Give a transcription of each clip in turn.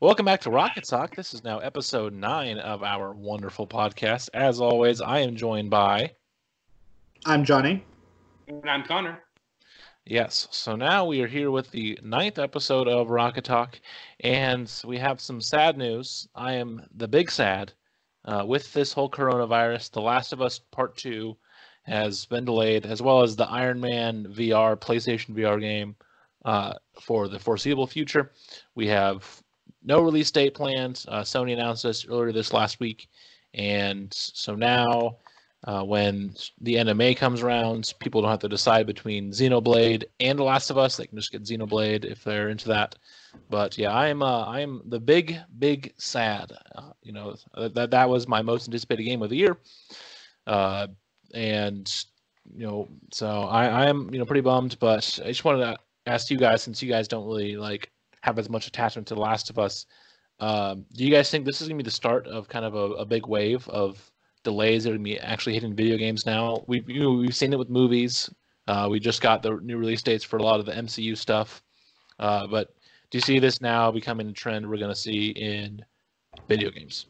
Welcome back to Rocket Talk. This is now episode 9 of our wonderful podcast. As always, I am joined by... I'm Johnny. And I'm Connor. Yes, so now we are here with the 9th episode of Rocket Talk, and we have some sad news. I am the big sad. With this whole coronavirus, The Last of Us Part 2 has been delayed, as well as the Iron Man VR, PlayStation VR game for the foreseeable future. We have no release date planned. Sony announced this earlier this last week, and so now when the end of May comes around, people don't have to decide between Xenoblade and The Last of Us. They can just get Xenoblade if they're into that. But yeah, I am the big sad. That was my most anticipated game of the year, and so I am pretty bummed. But I just wanted to ask you guys, since you guys don't really have as much attachment to The Last of Us, do you guys think this is gonna be the start of kind of a big wave of delays that are going to be actually hitting video games now? We've seen it with movies. We just got the new release dates for a lot of the MCU stuff. But do you see this now becoming a trend we're going to see in video games?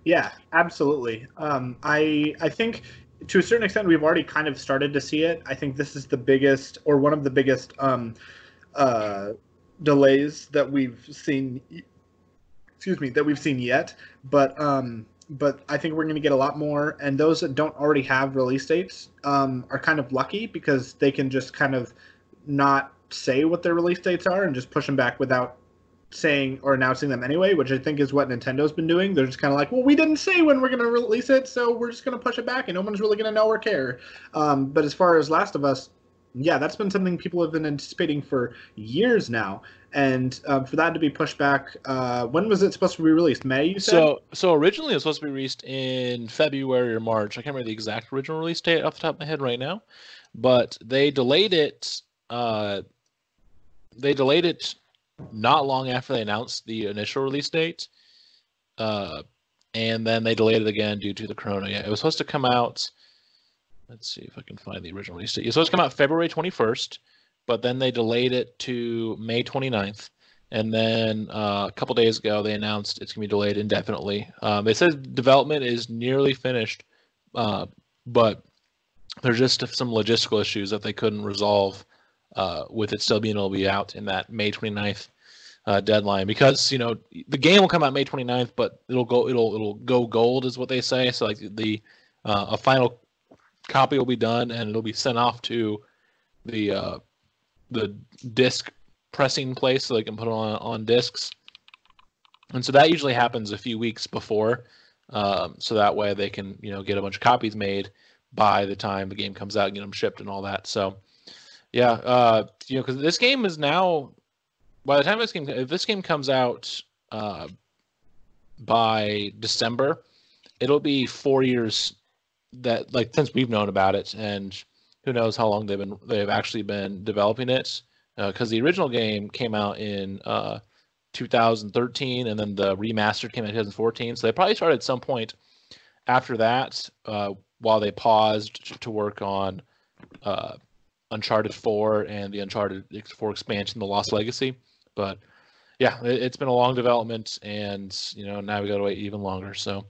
Yeah, absolutely. I think to a certain extent we've already kind of started to see it. I think this is the biggest, or one of the biggest delays that we've seen. That we've seen yet. But I think we're going to get a lot more, and those that don't already have release dates are kind of lucky because they can just kind of not say what their release dates are and just push them back without saying or announcing them anyway, which I think is what Nintendo's been doing. They're just kind of like, well, we didn't say when we're going to release it, so we're just going to push it back, and no one's really going to know or care. But as far as Last of Us, yeah, that's been something people have been anticipating for years now. And for that to be pushed back, when was it supposed to be released? May, you said? So originally it was supposed to be released in February or March. I can't remember the exact original release date off the top of my head right now. But they delayed it. Not long after they announced the initial release date. And then they delayed it again due to the corona. Yeah, it was supposed to come out... Let's see if I can find the original release date. It was supposed to come out February 21st, but then they delayed it to May 29th. And then a couple days ago, they announced it's going to be delayed indefinitely. They said development is nearly finished, but there's just some logistical issues that they couldn't resolve with it still being able to be out in that May 29th deadline. Because the game will come out May 29th, but it'll go gold, is what they say. So a final copy will be done, and it'll be sent off to the disc pressing place so they can put it on discs. And so that usually happens a few weeks before, so that way they can get a bunch of copies made by the time the game comes out and get them shipped and all that. So yeah, because this game is now, by the time if this game comes out by December, it'll be 4 years that since we've known about it, and who knows how long they've actually been developing it, because the original game came out in 2013, and then the remastered came out in 2014. So they probably started at some point after that, while they paused to work on Uncharted 4 and the Uncharted 4 expansion, The Lost Legacy. But yeah, it's been a long development, and now we got to wait even longer. So.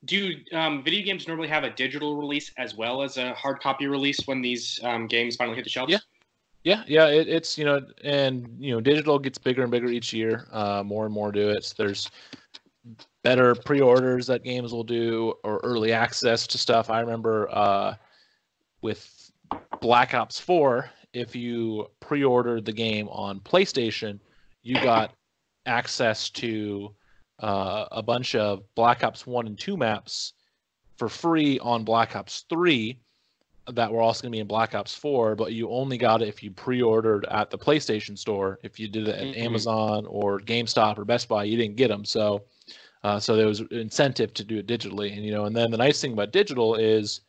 Do video games normally have a digital release as well as a hard copy release when these games finally hit the shelves? Yeah. It's digital gets bigger and bigger each year. More and more do it. There's better pre-orders that games will do, or early access to stuff. I remember with Black Ops 4, if you pre-ordered the game on PlayStation, you got access to a bunch of Black Ops 1 and 2 maps for free on Black Ops 3 that were also going to be in Black Ops 4, but you only got it if you pre-ordered at the PlayStation Store. If you did it at Amazon or GameStop or Best Buy, you didn't get them. So there was an incentive to do it digitally. And then the nice thing about digital is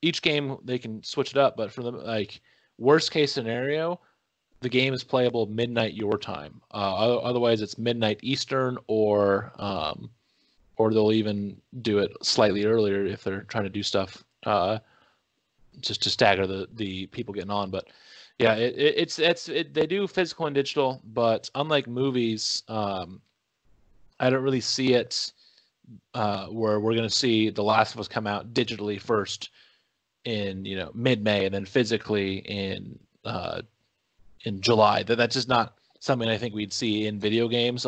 each game they can switch it up, but for the worst case scenario, the game is playable midnight your time. Otherwise, it's midnight Eastern, or they'll even do it slightly earlier if they're trying to do stuff just to stagger the people getting on. But Yeah, they do physical and digital, but unlike movies, I don't really see it where we're going to see The Last of Us come out digitally first in mid-May, and then physically in July. That's just not something I think we'd see in video games.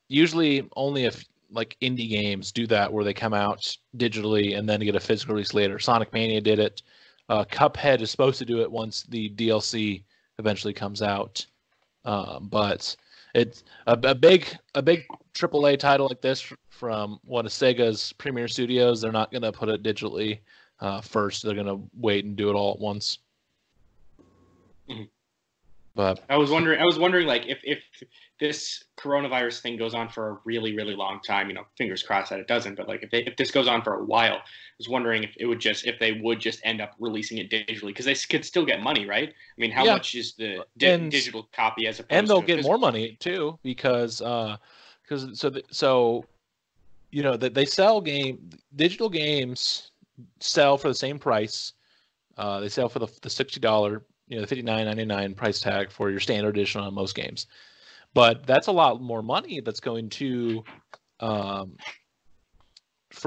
Usually only if like indie games do that, where they come out digitally and then get a physical release later. Sonic Mania did it. Cuphead is supposed to do it once the DLC eventually comes out. But it's a big AAA title like this from one of Sega's premier studios. They're not going to put it digitally first. They're going to wait and do it all at once. Mm-hmm. But I was wondering like if this coronavirus thing goes on for a really, really long time, fingers crossed that it doesn't, but like if this goes on for a while, I was wondering if they would just end up releasing it digitally, because they could still get money, right? I mean, how much is the digital copy as opposed to, and they'll get more money too, because they sell digital games sell for the same price. They sell for the $60, the $59.99 price tag for your standard edition on most games. But that's a lot more money that's going to for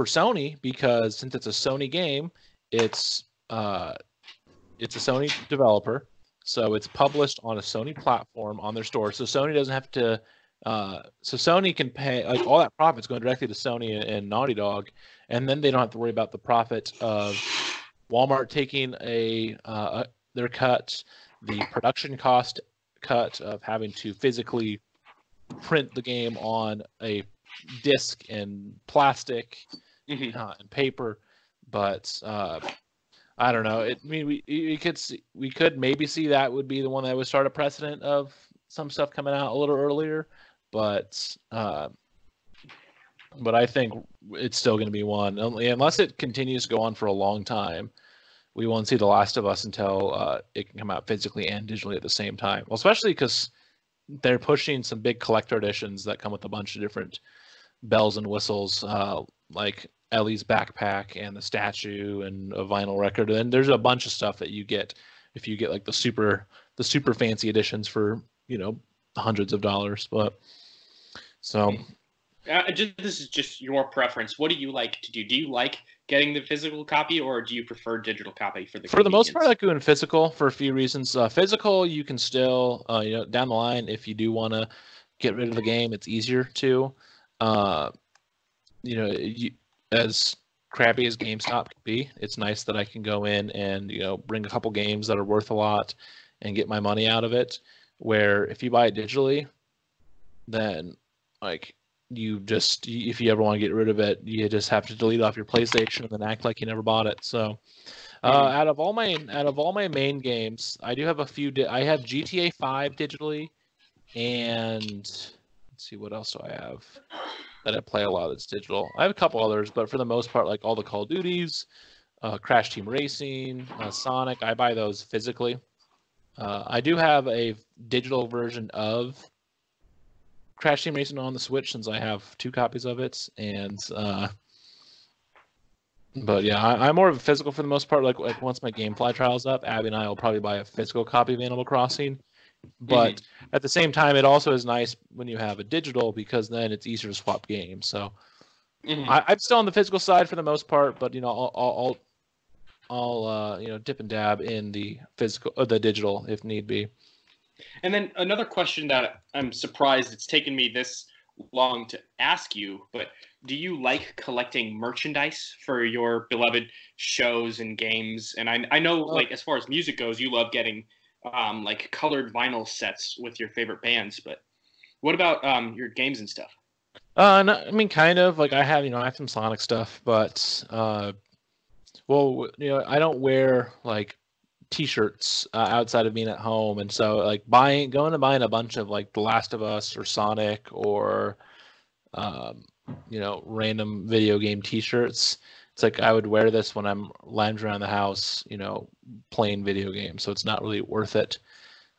Sony, because since it's a Sony game, it's a Sony developer, so it's published on a Sony platform on their store. So Sony doesn't have to. So Sony can pay, like, all that profit's going directly to Sony and Naughty Dog, and then they don't have to worry about the profit of Walmart taking their cut, the production cost cut of having to physically print the game on a disc and plastic and paper. But I don't know. We could maybe see that would be the one that would start a precedent of some stuff coming out a little earlier, but I think it's still going to be one, unless it continues to go on for a long time. We won't see The Last of Us until it can come out physically and digitally at the same time. Well, especially because they're pushing some big collector editions that come with a bunch of different bells and whistles, like Ellie's backpack and the statue and a vinyl record. And there's a bunch of stuff that you get if you get like the super fancy editions for hundreds of dollars. But so. This is just your preference. What do you like to do? Do you like getting the physical copy, or do you prefer digital copy for the? For the most part, I like doing physical for a few reasons. Physical, you can still, down the line, if you do want to get rid of the game, it's easier to. As crappy as GameStop can be, it's nice that I can go in and bring a couple games that are worth a lot and get my money out of it. Where if you buy it digitally, then like. If you ever want to get rid of it, you just have to delete off your PlayStation and then act like you never bought it. So, out of all my main games, I do have a few. I have GTA 5 digitally, and let's see, what else do I have that I play a lot that's digital. I have a couple others, but for the most part, like all the Call of Duties, Crash Team Racing, Sonic, I buy those physically. I do have a digital version of Crash Team Racing on the Switch, since I have 2 copies of it, and but yeah, I'm more of a physical for the most part. Like once my GameFly trial's up, Abby and I will probably buy a physical copy of Animal Crossing. But at the same time, it also is nice when you have a digital, because then it's easier to swap games. So I'm still on the physical side for the most part, but I'll dip and dab in the the digital if need be. And then another question that I'm surprised it's taken me this long to ask you, but do you like collecting merchandise for your beloved shows and games? And I know, like, as far as music goes, you love getting like colored vinyl sets with your favorite bands, but what about your games and stuff? No, I mean, kind of. Like I have some Sonic stuff, but I don't wear like T-shirts outside of being at home, and so like buying a bunch of like The Last of Us or Sonic or random video game T-shirts. It's like I would wear this when I'm lounging around the house, playing video games, so it's not really worth it.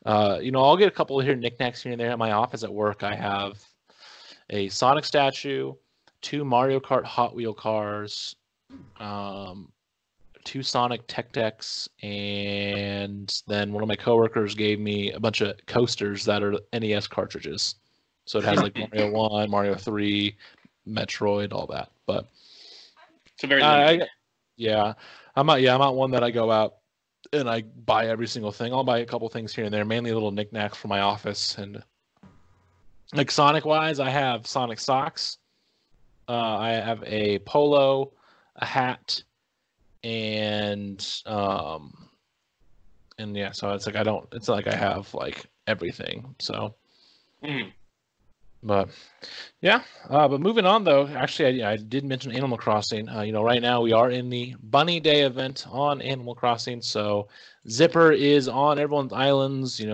I'll get a couple of knickknacks here and there. At my office at work, I have a Sonic statue, 2 Mario Kart Hot Wheel cars, 2 Sonic Tech Decks, and then one of my coworkers gave me a bunch of coasters that are NES cartridges. So it has like Mario 1, Mario 3, Metroid, all that. But So very limited. I'm not one that I go out and I buy every single thing. I'll buy a couple things here and there, mainly little knickknacks for my office. And like Sonic wise, I have Sonic socks. I have a polo, a hat, and yeah. So it's like It's not like I have like everything. So. Mm. But yeah, but moving on though, actually I did mention Animal Crossing. Right now we are in the Bunny Day event on Animal Crossing, so Zipper is on everyone's islands. He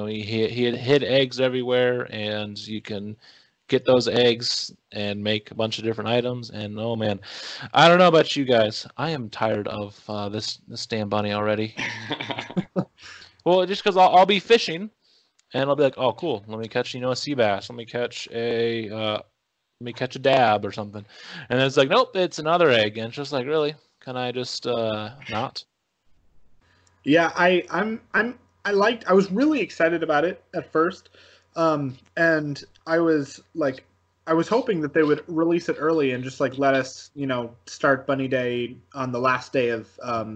had hid eggs everywhere, and you can get those eggs and make a bunch of different items. And oh man, I don't know about you guys, I am tired of this damn bunny already. Well, just because I'll be fishing. And I'll be like, oh, cool. Let me catch, a sea bass. Let me catch a dab or something. And then it's like, nope, it's another egg. And it's just like, really? Can I just not? Yeah, I was really excited about it at first, and I was hoping that they would release it early and just like let us, start Bunny Day on the last day of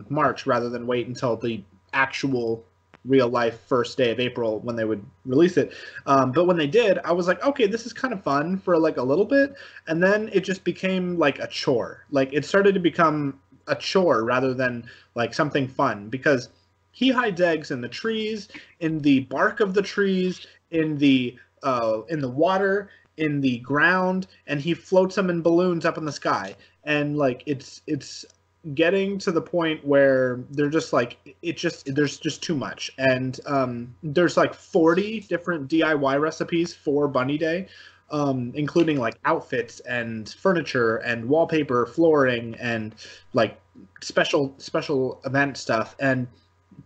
March rather than wait until the actual real life first day of April when they would release it. But when they did, I was like, okay, this is kind of fun for like a little bit. And then it just became like a chore. Like it started to become a chore rather than like something fun, because he hides eggs in the trees, in the bark of the trees, in the water, in the ground, and he floats them in balloons up in the sky. And like it's getting to the point where they're just like there's just too much. And there's like 40 different DIY recipes for Bunny Day, including like outfits and furniture and wallpaper, flooring, and like special event stuff. And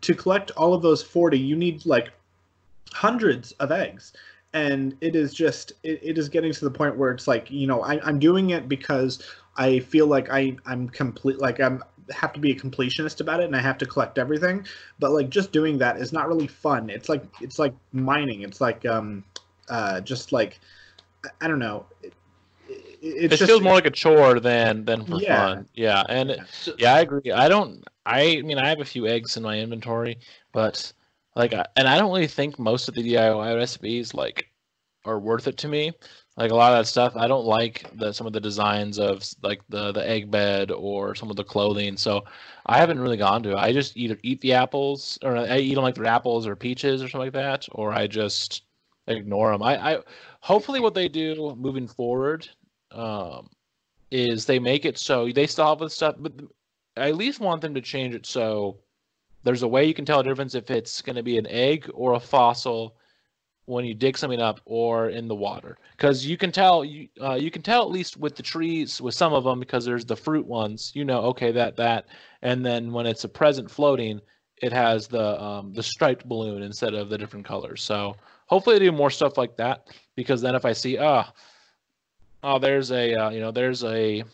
to collect all of those 40, you need like hundreds of eggs. And it is just it is getting to the point where it's like, I'm doing it because I feel like I'm complete, like have to be a completionist about it and I have to collect everything. But like just doing that is not really fun. It's like mining. It's like just like, I don't know. It just feels more like a chore than for fun. Yeah, and I agree. I have a few eggs in my inventory, but like, and I don't really think most of the DIY recipes like are worth it to me. Like a lot of that stuff, I don't like some of the designs of like the egg bed or some of the clothing. So I haven't really gone to it. I just either eat the apples, or I eat them like they're apples or peaches or something like that, or I just ignore them. I hopefully what they do moving forward is they make it so they still have the stuff, but I at least want them to change it so there's a way you can tell the difference if it's going to be an egg or a fossil when you dig something up or in the water, because you can tell you can tell at least with the trees, with some of them, because there's the fruit ones, okay, that and then when it's a present floating, it has the striped balloon instead of the different colors. So hopefully they do more stuff like that, because then if I see there's a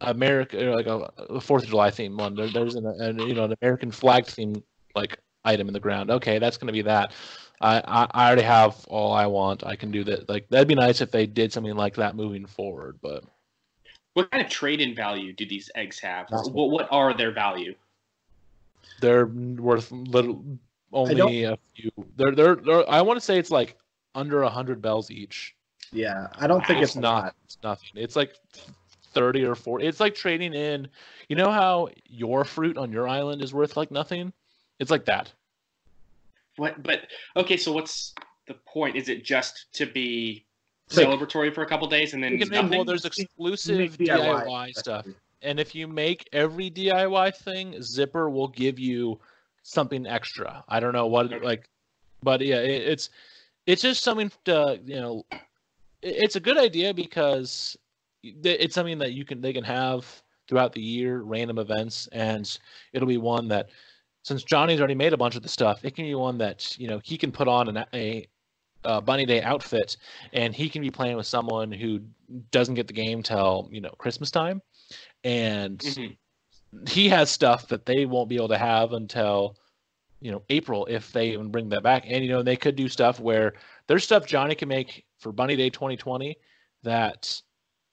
America, like a 4th of July themed one, there's an American flag themed like item in the ground, okay, that's going to be that. I already have all I want. I can do that. Like that'd be nice if they did something like that moving forward. But what kind of trade-in value do these eggs have? What are their value? They're worth only a few. They're I want to say it's like under 100 bells each. Yeah, I don't think it's not. It's nothing. It's like 30 or 40. It's like trading in. You know how your fruit on your island is worth like nothing? It's like that. What? But okay, so what's the point? Is it just to be celebratory for a couple days and then nothing? Well, there's exclusive DIY stuff, and if you make every DIY thing, Zipper will give you something extra. I don't know what but yeah, it's just something to It's a good idea because it's something that they can have throughout the year, random events, and it'll be one that, since Johnny's already made a bunch of the stuff, it can be one that he can put on a Bunny Day outfit, and he can be playing with someone who doesn't get the game till Christmas time, and he has stuff that they won't be able to have until April if they even bring that back. And they could do stuff where there's stuff Johnny can make for Bunny Day 2020 that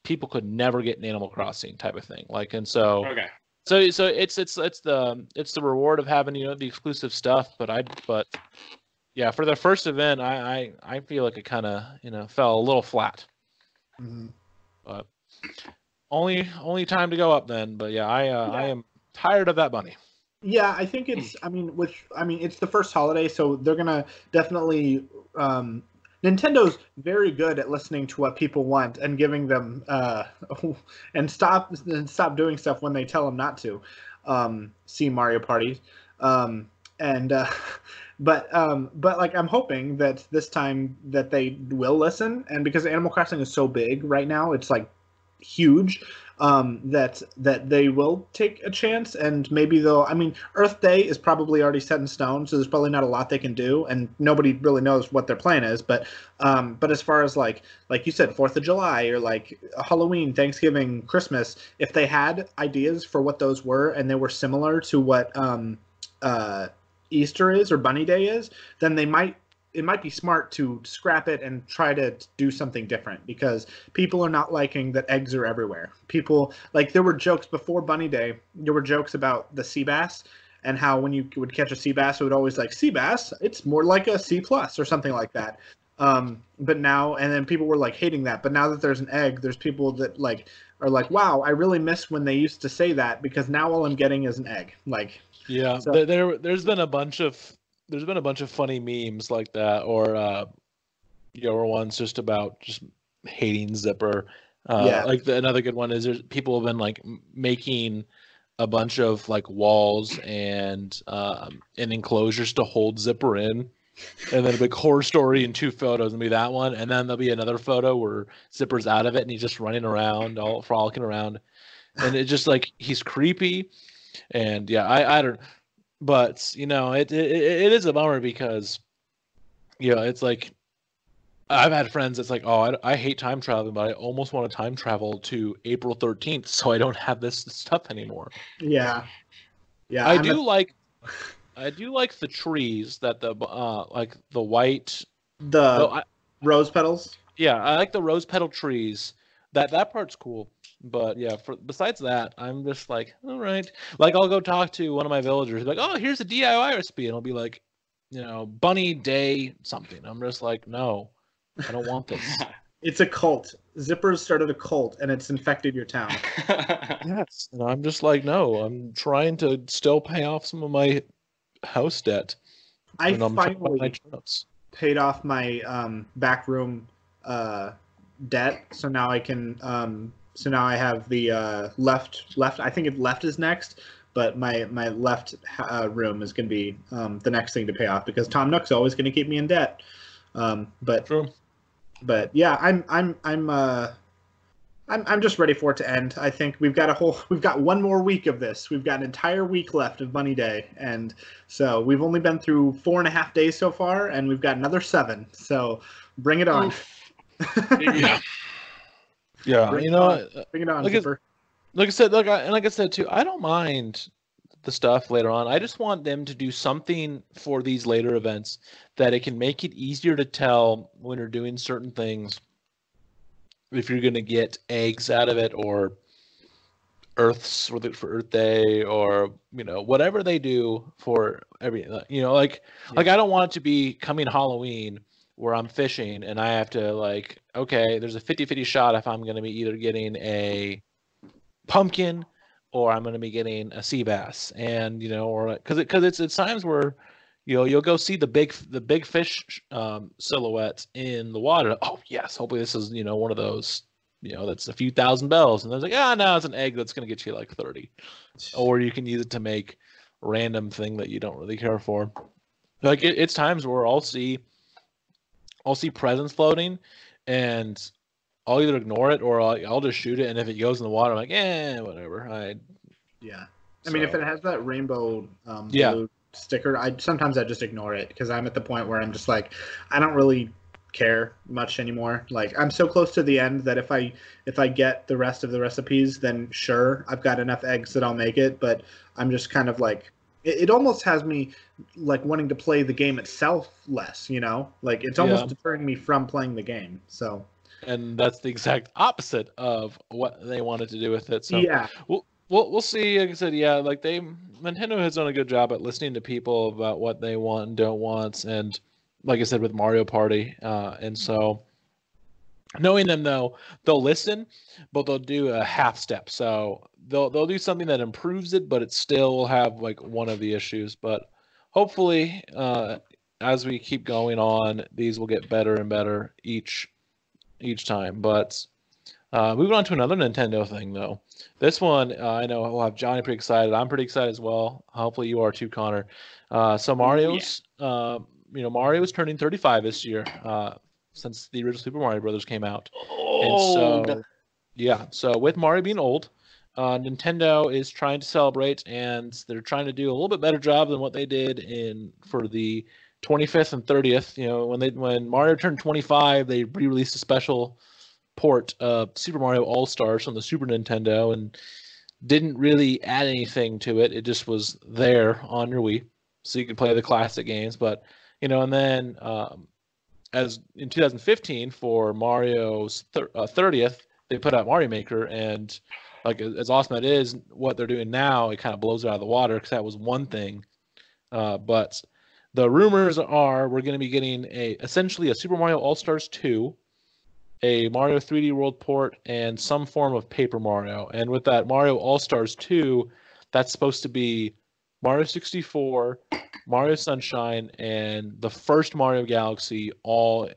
people could never get in Animal Crossing type of thing. And so Okay. so it's the reward of having the exclusive stuff. But yeah, for the first event, I feel like it kind of fell a little flat. Mm-hmm. But only time to go up then. But yeah, I am tired of that bunny. Yeah, I think it's. It's the first holiday, so they're gonna definitely. Nintendo's very good at listening to what people want and giving them and stop doing stuff when they tell them not to. See Mario parties, and but I'm hoping that this time that they will listen, and because Animal Crossing is so big right now, it's like huge. That they will take a chance, and maybe they'll. Earth Day is probably already set in stone, so there's probably not a lot they can do, and nobody really knows what their plan is. But as far as like you said, 4th of July or like Halloween, Thanksgiving, Christmas, if they had ideas for what those were and they were similar to what Easter is or Bunny Day is, then it might be smart to scrap it and try to do something different, because people are not liking that eggs are everywhere. People, there were jokes before Bunny Day. There were jokes about the sea bass and how when you would catch a sea bass, it would always sea bass. It's more like a C+ or something like that. But now, and then people were hating that. But now that there's an egg, there's people that are wow, I really miss when they used to say that, because now all I'm getting is an egg. Yeah, so, there's been a bunch of funny memes like that, or ones just about just hating Zipper. Another good one is people have been making a bunch of walls and enclosures to hold Zipper in, and then a big horror story and 2 photos, and be that one, and then there'll be another photo where Zipper's out of it and he's just running around, all frolicking around, and it's just he's creepy, and yeah, I don't. But it is a bummer, because it's I've had friends that's oh, I hate time traveling, but I almost want to time travel to April 13th so I don't have this stuff anymore. Yeah. I do like the trees that the white rose petals. Yeah, I like the rose petal trees. That part's cool. But yeah, besides that, I'm just all right. I'll go talk to one of my villagers, oh, here's a DIY recipe, and it'll be Bunny Day something. I'm just no, I don't want this. It's a cult. Zipper's started a cult, and it's infected your town. Yes, and I'm just no, I'm trying to still pay off some of my house debt. I finally paid off my back room debt, so now I can. So now I have the left. I think left is next, but my left room is going to be the next thing to pay off, because Tom Nook's always going to keep me in debt. But true. But yeah, I'm just ready for it to end. I think we've got one more week of this. We've got an entire week left of Bunny Day, and so we've only been through 4.5 days so far, and we've got another 7. So bring it on. Yeah. Yeah, bring it on, Zipper. Like I said too, I don't mind the stuff later on. I just want them to do something for these later events that it can make it easier to tell when you're doing certain things, if you're going to get eggs out of it, or Earths for Earth Day, or whatever they do for every I don't want it to be coming Halloween where I'm fishing and I have to okay, there's a 50-50 shot if I'm going to be either getting a pumpkin or I'm going to be getting a sea bass, and or because it's times where you'll go see the big fish silhouettes in the water. Oh yes, hopefully this is one of those that's a few thousand bells, and there's no, it's an egg that's going to get you 30, or you can use it to make random thing that you don't really care for. It's times where I'll see presents floating, and I'll either ignore it or I'll just shoot it, and if it goes in the water, I'm whatever. Yeah. I mean, if it has that rainbow blue sticker, sometimes I just ignore it, because I'm at the point where I'm just I don't really care much anymore. Like I'm so close to the end that if I get the rest of the recipes, then sure, I've got enough eggs that I'll make it. But I'm just kind of like it almost has me like wanting to play the game itself less. You know, like it's almost deterring me from playing the game. So. And that's the exact opposite of what they wanted to do with it. So yeah. We'll see. Like I said, yeah, like Nintendo has done a good job at listening to people about what they want and don't want, and like I said with Mario Party, and so knowing them though, they'll listen, but they'll do a half step. So they'll do something that improves it, but it still will have like one of the issues. But hopefully, as we keep going on, these will get better and better each time. But moving on to another Nintendo thing, though. This one, I know will have Johnny pretty excited. I'm pretty excited as well. Hopefully, you are too, Connor. So Mario's, Mario's turning 35 this year, since the original Super Mario Brothers came out. So with Mario being old, Nintendo is trying to celebrate, and they're trying to do a little bit better job than what they did for the 25th and 30th. You know, when Mario turned 25, they re-released a special port of Super Mario All-Stars on the Super Nintendo and didn't really add anything to it. It just was there on your Wii, so you could play the classic games. But, and then as in 2015 for Mario's 30th, they put out Mario Maker, and like as awesome that is, what they're doing now, it kind of blows it out of the water because that was one thing. But the rumors are we're going to be getting essentially a Super Mario All-Stars 2, a Mario 3D World port, and some form of Paper Mario. And with that Mario All-Stars 2, that's supposed to be Mario 64, Mario Sunshine, and the first Mario Galaxy all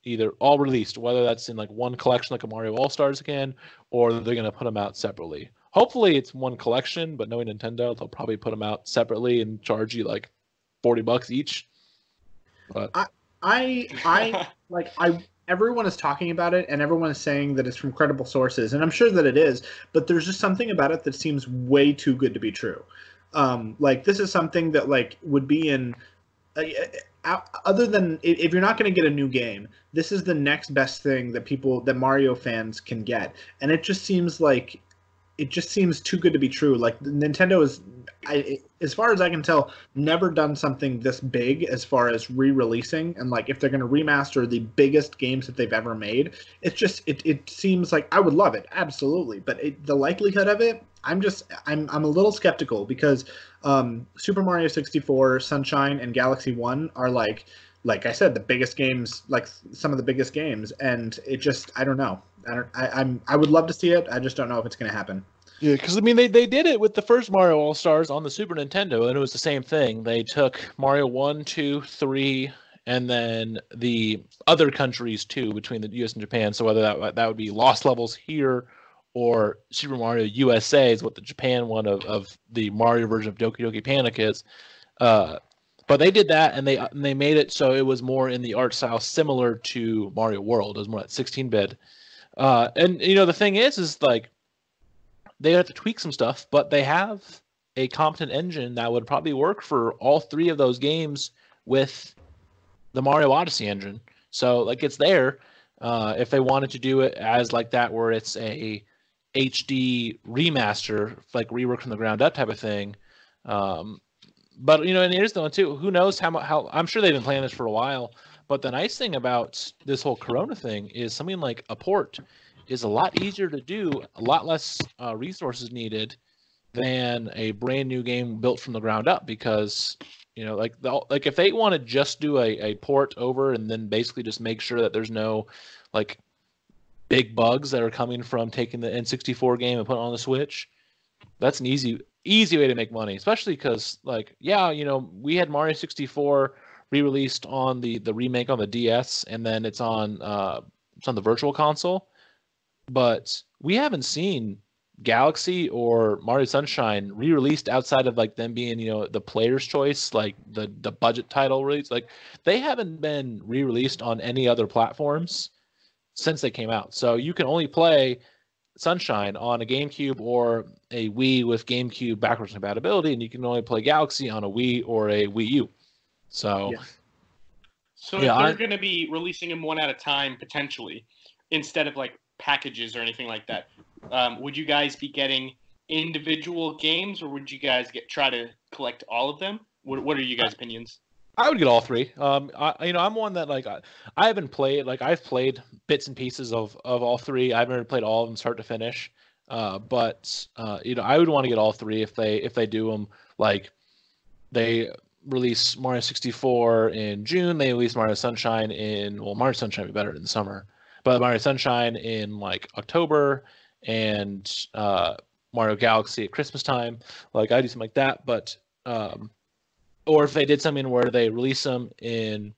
released, whether that's in like one collection like a Mario All-Stars again, or they're going to put them out separately. Hopefully it's one collection, but knowing Nintendo, they'll probably put them out separately and charge you like $40 each. But everyone is talking about it, and everyone is saying that it's from credible sources, and I'm sure that it is, but there's just something about it that seems way too good to be true. Like this is something that like would be in other than if you're not going to get a new game, this is the next best thing that Mario fans can get, and it just seems too good to be true. Like Nintendo is, as far as I can tell, never done something this big as far as re-releasing, and like if they're going to remaster the biggest games that they've ever made, it seems like I would love it absolutely, but the likelihood of it, I'm a little skeptical because Super Mario 64, Sunshine, and Galaxy 1 are like I said, the biggest games, like some of the biggest games, and it just I don't know. I would love to see it. I just don't know if it's going to happen. Yeah, because I mean they did it with the first Mario All Stars on the Super Nintendo, and it was the same thing. They took Mario 1, 2, 3, and then the other countries too between the U.S. and Japan. So whether that would be Lost Levels here or Super Mario USA is what the Japan one of the Mario version of Doki Doki Panic is. But they did that, and they made it so it was more in the art style similar to Mario World. It was more at 16-bit. And the thing is like they have to tweak some stuff, but they have a competent engine that would probably work for all three of those games with the Mario Odyssey engine. So like it's there if they wanted to do it as like that, where it's a HD remaster, like rework from the ground up type of thing. But and here's the one too. Who knows how I'm sure they've been playing this for a while. But the nice thing about this whole Corona thing is something like a port is a lot easier to do, a lot less resources needed than a brand new game built from the ground up. Because like if they want to just do a port over and then basically just make sure that there's no like big bugs that are coming from taking the N64 game and putting it on the Switch, that's an easy way to make money, especially because we had Mario 64 re-released on the remake on the DS, and then it's on the Virtual Console, but we haven't seen Galaxy or Mario Sunshine re-released outside of like them being the player's choice, like the budget title release. Like they haven't been re-released on any other platforms since they came out, so you can only play Sunshine on a GameCube or a Wii with GameCube backwards compatibility, and you can only play Galaxy on a Wii or a Wii U. So, So Yeah, if they're going to be releasing them one at a time potentially, instead of like packages or anything like that, would you guys be getting individual games, or would you guys try to collect all of them? What are you guys' opinions? I would get all three. I'm one that like I haven't played like I've played bits and pieces of all three. I've never played all of them start to finish. But I would want to get all three if they do them like they release Mario 64 in June. They release Mario Sunshine Mario Sunshine would be better in the summer, but Mario Sunshine in like October and Mario Galaxy at Christmas time. Like I do something like that, but or if they did something where they release them in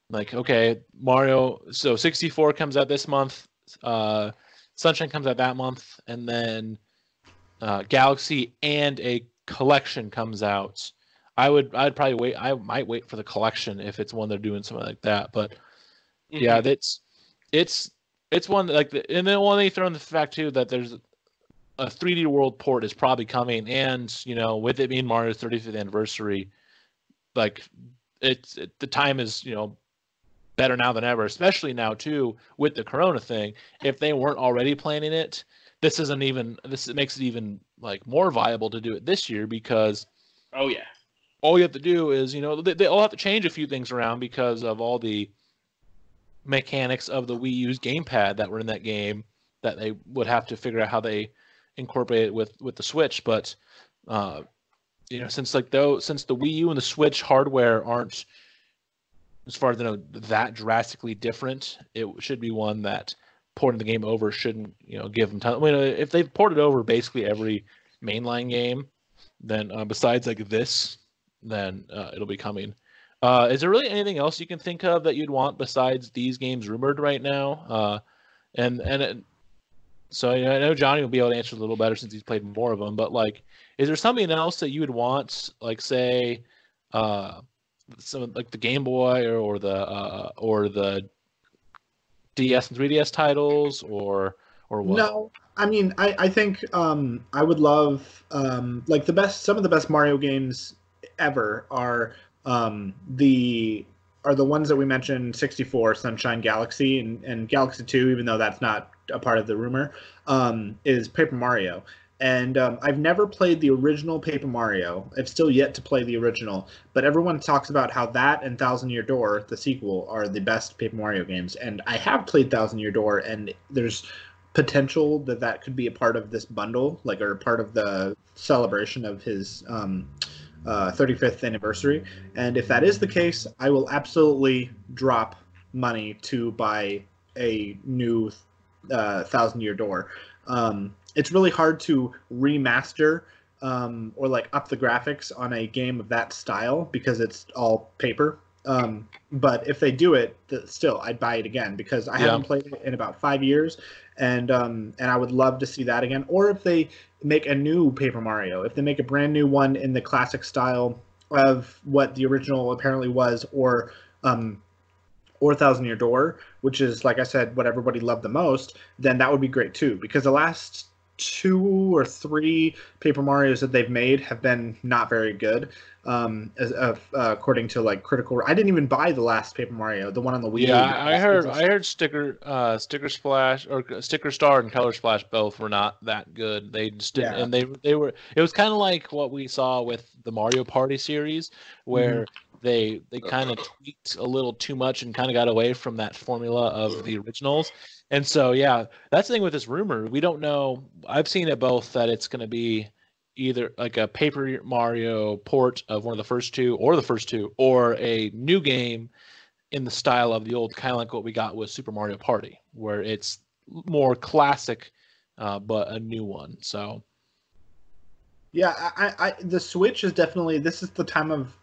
like, okay, Mario, so 64 comes out this month, Sunshine comes out that month, and then Galaxy and a collection comes out. I'd probably wait. I might wait for the collection if it's one they're doing something like that. But yeah, it's one like and then one they throw in the fact too that there's a 3D World port is probably coming, and with it being Mario's 35th anniversary, like the time is better now than ever, especially now too with the Corona thing. If they weren't already planning it, this makes it even like more viable to do it this year because oh yeah, all you have to do is they all have to change a few things around because of all the mechanics of the Wii U's gamepad that were in that game that they would have to figure out how they incorporate it with the Switch, but since the Wii U and the Switch hardware aren't, as far as I know, that drastically different, it should be one that porting the game over shouldn't, give them time. I mean, if they've ported over basically every mainline game, then besides like this, then it'll be coming. Is there really anything else you can think of that you'd want besides these games rumored right now? So I know Johnny will be able to answer a little better since he's played more of them. But like, is there something else that you would want, like say, some like the Game Boy or the DS and 3DS titles or what? No, I mean I think I would love like some of the best Mario games ever are the ones that we mentioned, 64, Sunshine, Galaxy, and Galaxy 2, even though that's not a part of the rumor, is Paper Mario. And I've never played the original Paper Mario. I've still yet to play the original, but everyone talks about how that and Thousand Year Door, the sequel, are the best Paper Mario games. And I have played Thousand Year Door, and there's potential that could be a part of this bundle, like, or part of the celebration of his 35th anniversary. And if that is the case, I will absolutely drop money to buy a new Thousand Year Door. It's really hard to remaster or like up the graphics on a game of that style because it's all paper. But if they do it, still I'd buy it again because I haven't played it in about 5 years, and I would love to see that again. Or if they make a new Paper Mario, if they make a brand new one in the classic style of what the original apparently was, or Thousand Year Door, which is, like I said, what everybody loved the most, then that would be great too. Because the last 2 or 3 Paper Marios that they've made have been not very good, according to like critical. I didn't even buy the last Paper Mario, the one on the Wii. Yeah, I heard Sticker Splash or Sticker Star and Color Splash both were not that good. They just didn't, and they were. It was kind of like what we saw with the Mario Party series, where they kind of tweaked a little too much and kind of got away from that formula of the originals. And so, yeah, that's the thing with this rumor. We don't know. I've seen it both that it's going to be either like a Paper Mario port of one of the first two, or a new game in the style of the old, kind of like what we got with Super Mario Party, where it's more classic, but a new one. So. Yeah, I the Switch is definitely, this is the time of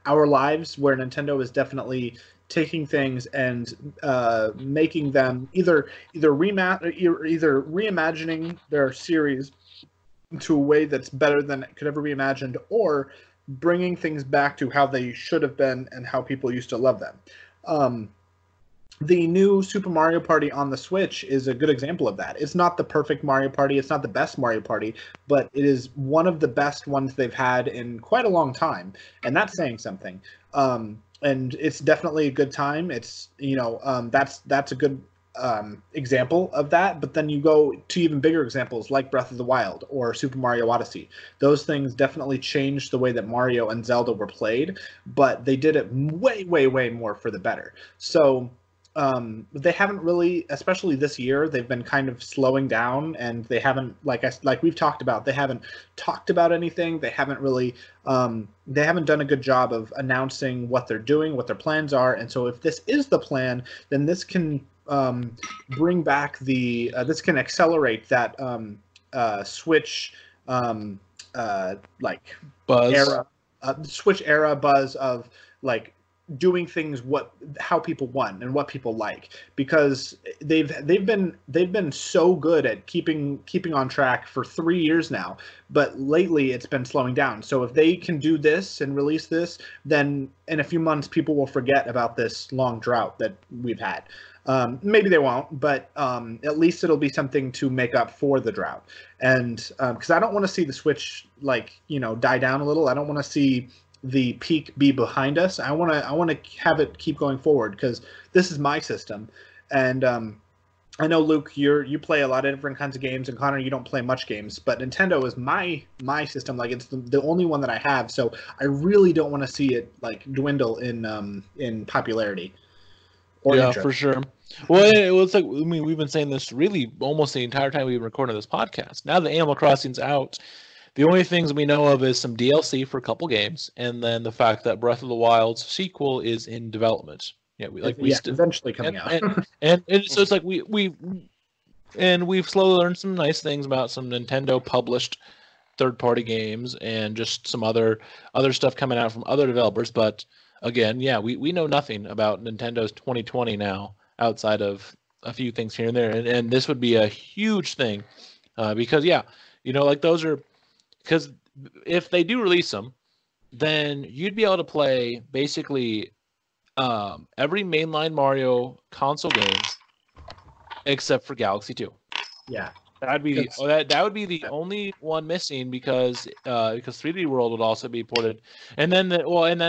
our lives where Nintendo is definitely taking things and making them either reimagining their series to a way that's better than it could ever be imagined, or bringing things back to how they should have been and how people used to love them. The new Super Mario Party on the Switch is a good example of that. It's not the perfect Mario Party. It's not the best Mario Party, but it is one of the best ones they've had in quite a long time, and that's saying something. it's definitely a good time. It's that's a good example of that. But then you go to even bigger examples like Breath of the Wild or Super Mario Odyssey. Those things definitely changed the way that Mario and Zelda were played, but they did it way, way, way more for the better. So they haven't really, especially this year, they've been kind of slowing down, and they haven't, like we've talked about, they haven't talked about anything. They haven't really, they haven't done a good job of announcing what they're doing, what their plans are. And so, if this is the plan, then this can bring back this can accelerate that Switch like Buzz. era, Switch era buzz of like doing things how people want and what people like, because they've been so good at keeping on track for 3 years now, but lately it's been slowing down. So if they can do this and release this, then in a few months people will forget about this long drought that we've had. Maybe they won't, but at least it'll be something to make up for the drought. And because I don't want to see the Switch die down a little. I don't want to see the peak be behind us. I want to have it keep going forward, because this is my system. And I know, Luke, you play a lot of different kinds of games, and Connor, you don't play much games, but Nintendo is my system. Like, it's the only one that I have, so I really don't want to see it like dwindle in popularity or interest. For sure. Well, it's like, I mean, we've been saying this really almost the entire time we've been recording this podcast. Now that Animal Crossing's out, the only things we know of is some DLC for a couple games, and then the fact that Breath of the Wild's sequel is in development. Yeah, eventually coming out. and so it's like we've slowly learned some nice things about some Nintendo published third-party games and just some other stuff coming out from other developers. But again, we know nothing about Nintendo's 2020 now, outside of a few things here and there, and this would be a huge thing, because like those are. Because if they do release them, then you'd be able to play basically every mainline Mario console game except for Galaxy 2. Yeah, that would be the only one missing, because 3D World would also be ported, and then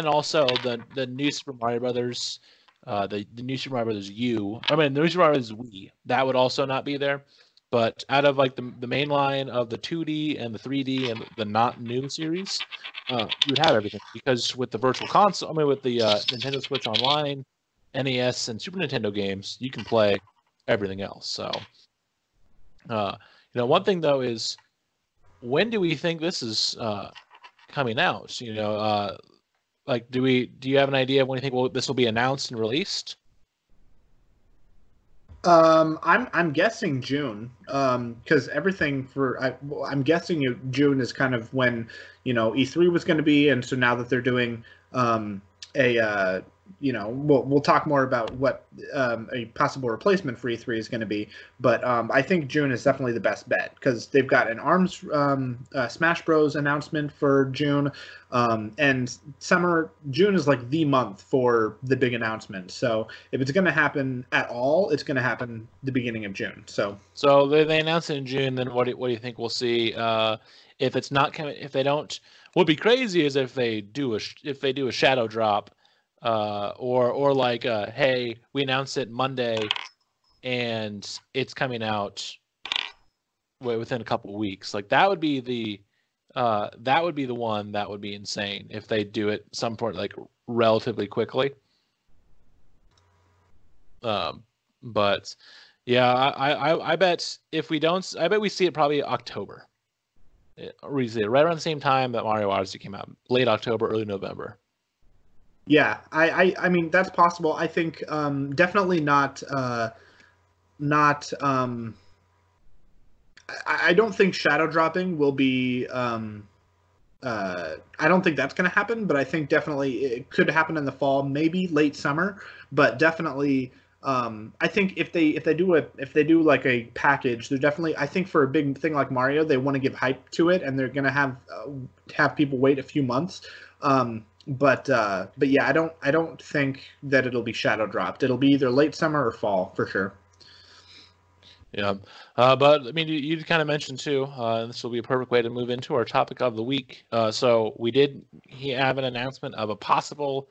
also the new Super Mario Brothers, the new Super Mario Brothers the new Super Mario Brothers Wii, that would also not be there. But out of like the main line of the 2D and the 3D and the not new series, you would have everything, because with the Virtual Console, with the Nintendo Switch Online, NES, and Super Nintendo games, you can play everything else. So, one thing though is, when do we think this is coming out? Do you have an idea of when you think this will be announced and released? I'm guessing June, because everything I'm guessing June is kind of when E3 was going to be, and so now that they're doing we'll talk more about what a possible replacement for E3 is going to be, but I think June is definitely the best bet, because they've got an ARMS Smash Bros announcement for June, and June is like the month for the big announcement. So if it's going to happen at all, it's going to happen the beginning of June. So they announce it in June. Then what do you think we'll see? If it's not coming, if they don't, what'd be crazy is if they do a shadow drop. Or like, hey, we announced it Monday, and it's coming out within a couple of weeks. Like, that would be the one that would be insane if they do it some point, like, relatively quickly. But yeah, I bet if we don't, I bet we see it probably October. We see it right around the same time that Mario Odyssey came out, late October, early November. Yeah, I mean, that's possible. I think definitely not. I don't think shadow dropping will be. I don't think that's going to happen, but I think definitely it could happen in the fall, maybe late summer, but definitely. I think if they do like a package, they're definitely. I think for a big thing like Mario, they want to give hype to it, and they're going to have people wait a few months. But yeah, I don't think that it'll be shadow dropped. It'll be either late summer or fall for sure. Yeah, but I mean, you kind of mentioned too. This will be a perfect way to move into our topic of the week. So we did have an announcement of a possible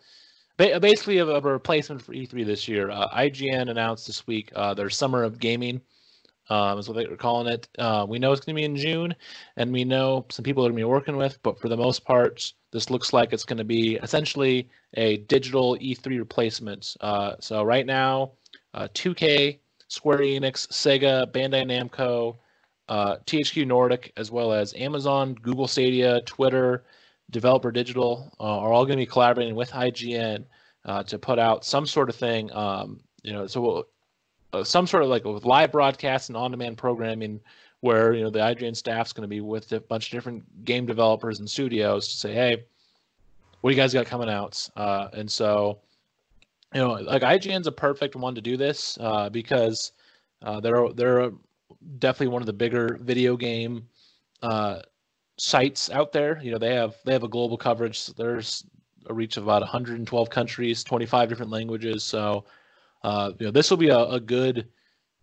basically a replacement for E3 this year. IGN announced this week their Summer of Gaming. Is what they were calling it. We know it's going to be in June, and we know some people are going to be working with, but for the most part, this looks like it's going to be essentially a digital E3 replacement. So right now, 2K, Square Enix, Sega, Bandai Namco, THQ Nordic, as well as Amazon, Google Stadia, Twitter, Developer Digital are all going to be collaborating with IGN to put out some sort of thing. Some sort of like with live broadcasts and on-demand programming, where the IGN staff's going to be with a bunch of different game developers and studios to say, hey, what do you guys got coming out? And so, like IGN's a perfect one to do this because they're definitely one of the bigger video game sites out there. They have a global coverage. There's a reach of about 112 countries, 25 different languages. So. This will be a good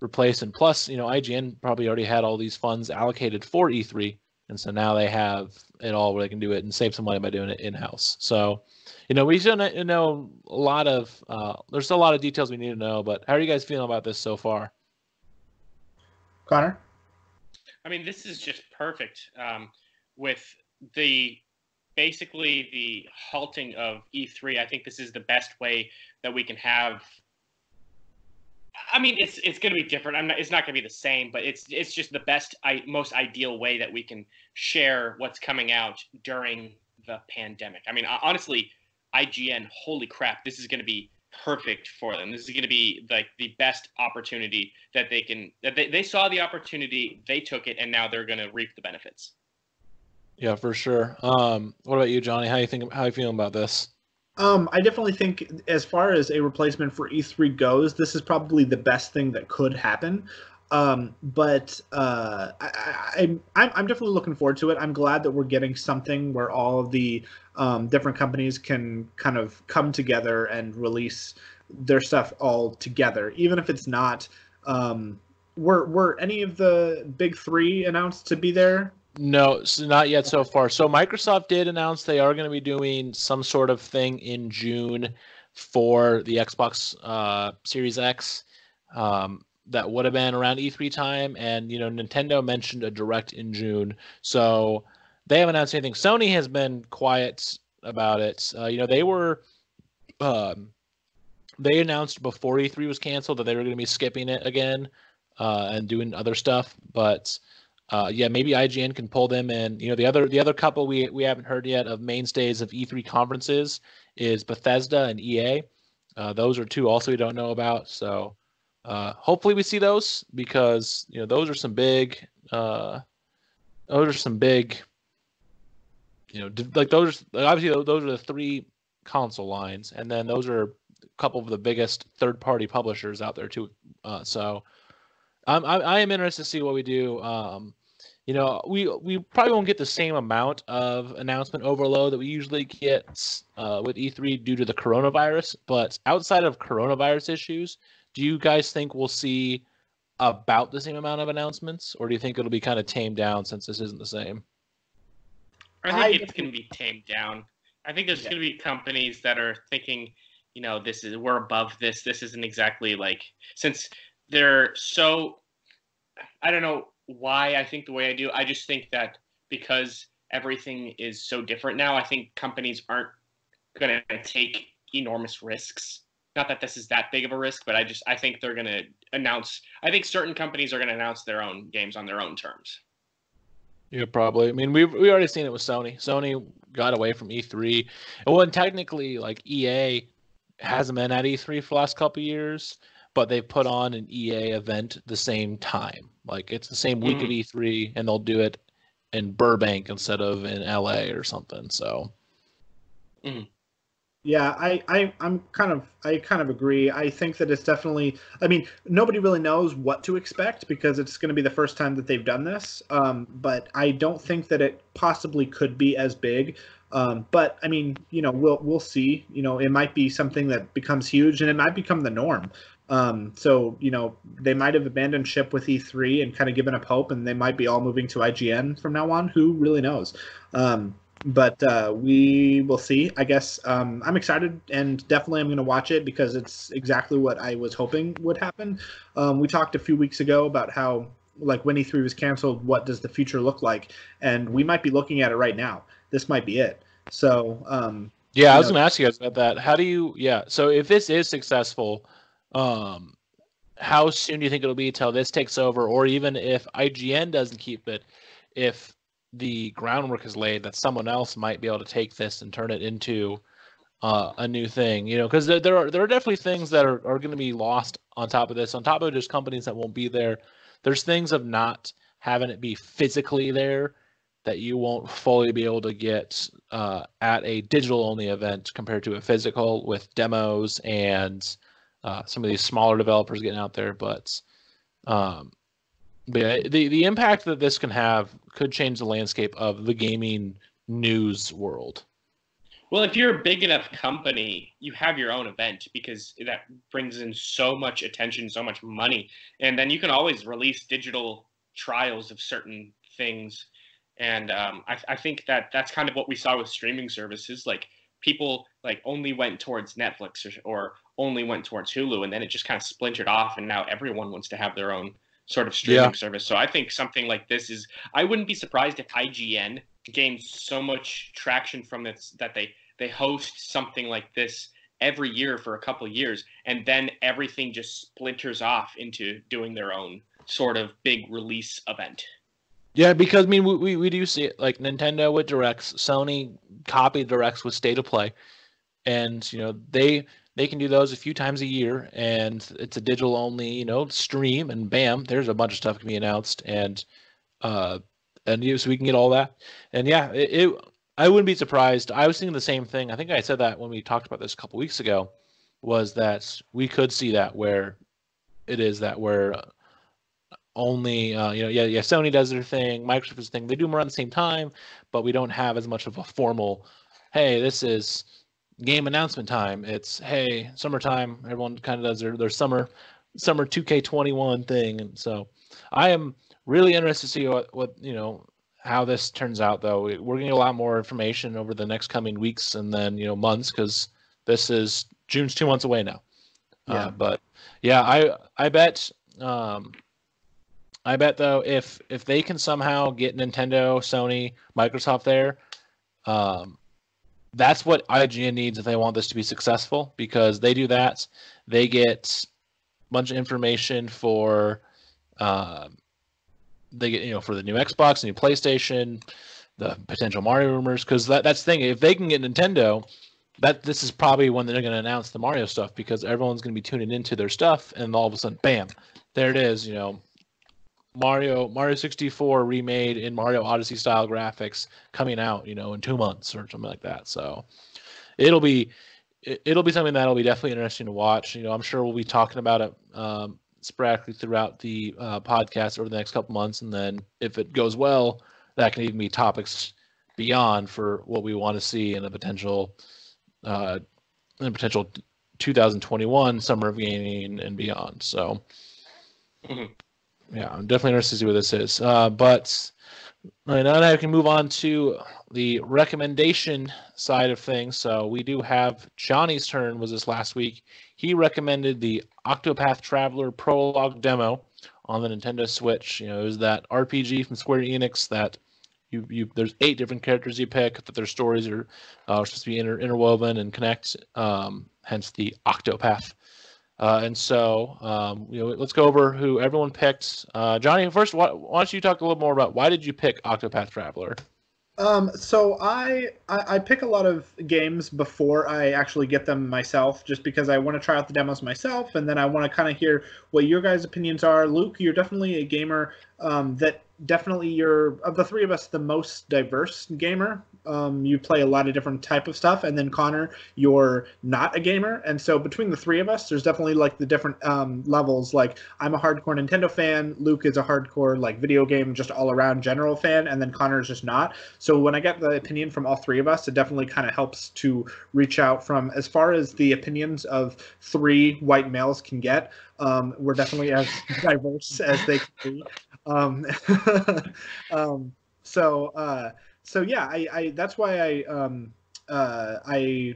replacement. Plus, IGN probably already had all these funds allocated for E3, and so now they have it all where they can do it and save some money by doing it in-house. So, we still know a lot of. There's still a lot of details we need to know. But how are you guys feeling about this so far? Connor? I mean, this is just perfect. With basically the halting of E3, I think this is the best way that we can have. I mean, it's going to be different. It's not going to be the same, but it's just the best, most ideal way that we can share what's coming out during the pandemic. I mean, honestly, IGN, holy crap, this is going to be perfect for them. This is going to be like the best opportunity that they can. They saw the opportunity, they took it, and now they're going to reap the benefits. Yeah, for sure. What about you, Johnny? How you feeling about this? I definitely think, as far as a replacement for E3 goes, this is probably the best thing that could happen. But I'm definitely looking forward to it. I'm glad that we're getting something where all of the different companies can kind of come together and release their stuff all together, even if it's not. Were any of the big three announced to be there? No, not yet so far. So Microsoft did announce they are going to be doing some sort of thing in June for the Xbox Series X that would have been around E3 time. And, Nintendo mentioned a Direct in June. So they haven't announced anything. Sony has been quiet about it. They were they announced before E3 was canceled that they were going to be skipping it again and doing other stuff. But maybe IGN can pull them in. The other couple we haven't heard yet of mainstays of E3 conferences is Bethesda and EA. Those are two also we don't know about. So hopefully we see those because those are some big like those obviously those are the three console lines, and then those are a couple of the biggest third-party publishers out there too. So I am interested to see what we do. We probably won't get the same amount of announcement overload that we usually get with E3 due to the coronavirus. But outside of coronavirus issues, do you guys think we'll see about the same amount of announcements, or do you think it'll be kind of tamed down since this isn't the same? I think it's going to be tamed down. I think there's going to be companies that are thinking, we're above this. This isn't exactly since they're so, I don't know why I think the way I do. I just think that because everything is so different now, I think companies aren't going to take enormous risks. Not that this is that big of a risk, but I think they're going to announce. I think certain companies are going to announce their own games on their own terms. Yeah, probably. I mean, we already seen it with Sony. Sony got away from E3, and technically, EA hasn't been at E3 for the last couple of years, but they put on an EA event the same time. It's the same week of E3, and they'll do it in Burbank instead of in LA or something. So. Yeah, I kind of agree. I think that it's definitely. I mean, nobody really knows what to expect because it's going to be the first time that they've done this. But I don't think that it possibly could be as big. But I mean, we'll see. It might be something that becomes huge, and it might become the norm. So they might have abandoned ship with E3 and kind of given up hope, and they might be all moving to IGN from now on. Who really knows? But we will see. I guess I'm excited, and definitely I'm going to watch it because it's exactly what I was hoping would happen. We talked a few weeks ago about how, like, when E3 was canceled, what does the future look like? And we might be looking at it right now. This might be it. So, yeah, I was going to ask you guys about that. How do you, so if this is successful, how soon do you think it'll be till this takes over, or even if IGN doesn't keep it, if the groundwork is laid that someone else might be able to take this and turn it into a new thing, because there are definitely things that are going to be lost on top of this. On top of it, there's companies that won't be there. There's things of not having it be physically there that you won't fully be able to get at a digital-only event compared to a physical, with demos and some of these smaller developers getting out there. But yeah, the impact that this can have could change the landscape of the gaming news world. Well, if you're a big enough company, you have your own event because that brings in so much attention, so much money. And then you can always release digital trials of certain things. And I think that's kind of what we saw with streaming services. Like, people like only went towards Netflix or only went towards Hulu, and then it just kind of splintered off, and now everyone wants to have their own sort of streaming service. So I think something like this I wouldn't be surprised if IGN gains so much traction from it that they host something like this every year for a couple of years, and then everything just splinters off into doing their own sort of big release event. Yeah, because I mean, we do see it, like Nintendo with Directs, Sony copied Directs with State of Play, and they can do those a few times a year, and it's a digital only stream, and bam, there's a bunch of stuff can be announced, and so we can get all that, and yeah, I wouldn't be surprised. I was thinking the same thing. I think I said that when we talked about this a couple weeks ago, was that we could see that where only Sony does their thing, Microsoft does their thing. They do them around the same time, but we don't have as much of a formal, hey, this is game announcement time. It's, hey, summertime. Everyone kind of does their summer 2K21 thing, and so I am really interested to see what how this turns out. Though we're going to get a lot more information over the next coming weeks and then months, because June's 2 months away now. Yeah. But yeah, I bet. I bet though, if they can somehow get Nintendo, Sony, Microsoft there, that's what IGN needs if they want this to be successful, because they do that. They get a bunch of information for for the new Xbox, the new PlayStation, the potential Mario rumors, because that's the thing. If they can get Nintendo, this is probably when they're going to announce the Mario stuff, because everyone's going to be tuning into their stuff, and all of a sudden, bam, there it is, Mario 64 remade in Mario Odyssey style graphics coming out, in 2 months or something like that. So it'll be something that'll be definitely interesting to watch. I'm sure we'll be talking about it sporadically throughout the podcast over the next couple months, and then if it goes well, that can even be topics beyond for what we want to see in a potential 2021 summer of gaming and beyond. So. Mm-hmm. Yeah, I'm definitely interested to see what this is. But now I can move on to the recommendation side of things. So we do have Johnny's turn was this last week. He recommended the Octopath Traveler Prologue demo on the Nintendo Switch. It was that RPG from Square Enix that there's 8 different characters you pick, that their stories are supposed to be interwoven and connect. Hence the Octopath. And so, let's go over who everyone picked. Johnny, first, why don't you talk a little more about why did you pick Octopath Traveler? So I pick a lot of games before I actually get them myself, just because I want to try out the demos myself, and then I want to kind of hear what your guys' opinions are. Luke, you're definitely a gamer that definitely you're, of the three of us, the most diverse gamer. You play a lot of different type of stuff, and then Connor, you're not a gamer, and so between the three of us, there's definitely like the different levels. Like, I'm a hardcore Nintendo fan, Luke is a hardcore like video game just all around general fan, and then Connor is just not. So when I get the opinion from all three of us, it definitely kind of helps to reach out from as far as the opinions of 3 white males can get. We're definitely as diverse as they can be. so yeah, I that's why I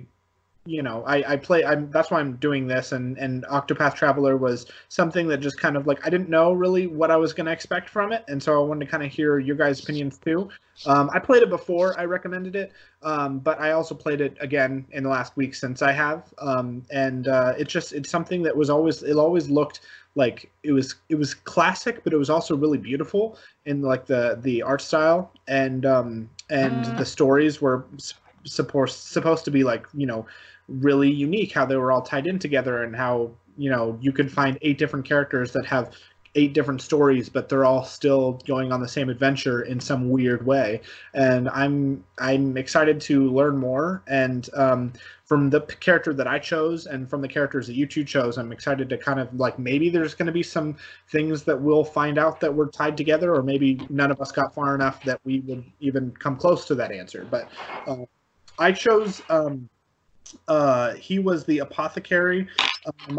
I play. That's why I'm doing this, and Octopath Traveler was something that just kind of like I didn't know really what I was going to expect from it, and so I wanted to kind of hear your guys' opinions too. I played it before I recommended it, but I also played it again in the last week since I have, and it's something that was always looked like it was classic, but it was also really beautiful in like the art style, and the stories were supposed to be like really unique, how they were all tied in together, and how you could find 8 different characters that have 8 different stories, but they're all still going on the same adventure in some weird way. And I'm excited to learn more. And from the character that I chose and from the characters that you two chose, I'm excited to kind of like maybe there's going to be some things that we'll find out that were tied together, or maybe none of us got far enough that we would even come close to that answer. But I chose. He was the apothecary.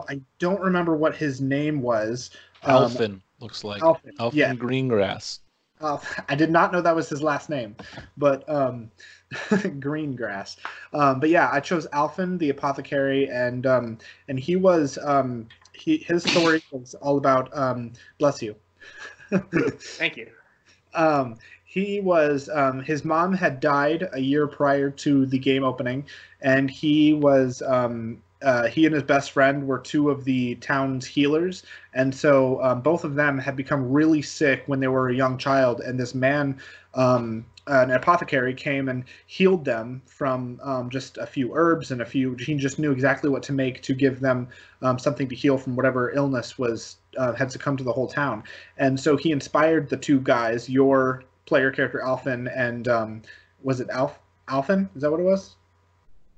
I don't remember what his name was. Alfin looks like Alfin, yeah. Greengrass. I did not know that was his last name, but Greengrass. But yeah, I chose Alfin, the apothecary, and he was his story was all about bless you. Thank you. He was his mom had died a year prior to the game opening, and he was he and his best friend were 2 of the town's healers, and so both of them had become really sick when they were a young child, and this man, an apothecary, came and healed them from just a few herbs and he just knew exactly what to make to give them something to heal from whatever illness was had succumbed to the whole town. And so he inspired the 2 guys, your player character Alfin, and was it Alfin? Is that what it was?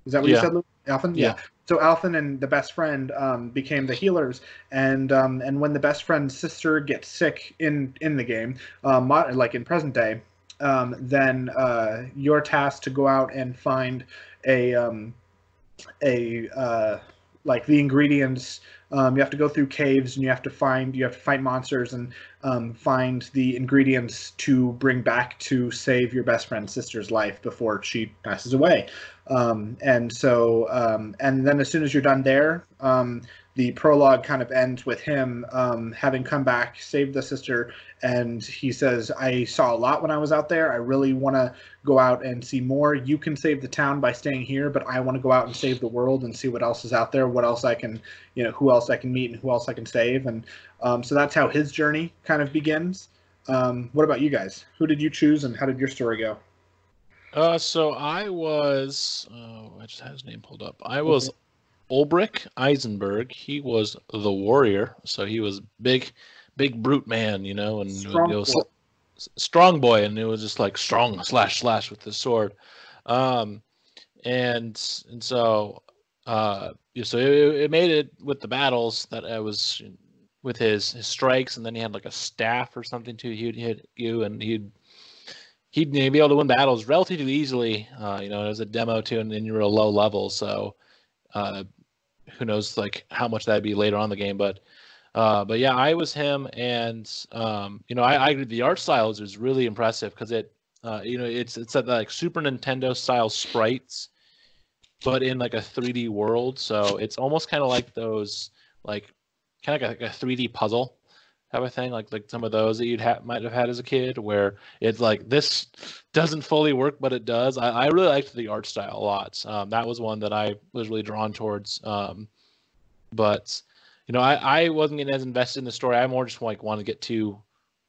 Is that what you said, Luke? Alfin? Yeah. So Alfin and the best friend became the healers, and when the best friend's sister gets sick in the game, like in present day, then you're tasked to go out and find like the ingredients. You have to go through caves, and you have to fight monsters and find the ingredients to bring back to save your best friend's sister's life before she passes away. And then as soon as you're done there, the prologue kind of ends with him having come back, saved the sister, and he says, I saw a lot when I was out there. I really want to go out and see more. You can save the town by staying here, but I want to go out and save the world and see what else is out there, what else I can, who else I can meet and who else I can save. And so that's how his journey kind of begins. What about you guys? Who did you choose, and how did your story go? So I was, I just had his name pulled up. I was Ulbrich Eisenberg. He was the warrior, so he was big brute man, and strong boy, and it was just like strong slash with the sword, and so so it made it with the battles that I was with his strikes, and then he had like a staff or something too. He'd hit you, and he'd be able to win battles relatively easily. It was a demo too, and then you were a low level, so who knows like how much that'd be later on in the game. But yeah, I was him, and I agree. The art style is really impressive because it's like Super Nintendo style sprites, but in like a 3D world. So it's almost kind of like those like a 3D puzzle type of thing, like some of those that you'd might have had as a kid, where it's like this doesn't fully work, but it does. I really liked the art style a lot. That was one that I was really drawn towards. But I wasn't getting as invested in the story. I more just like wanted to get to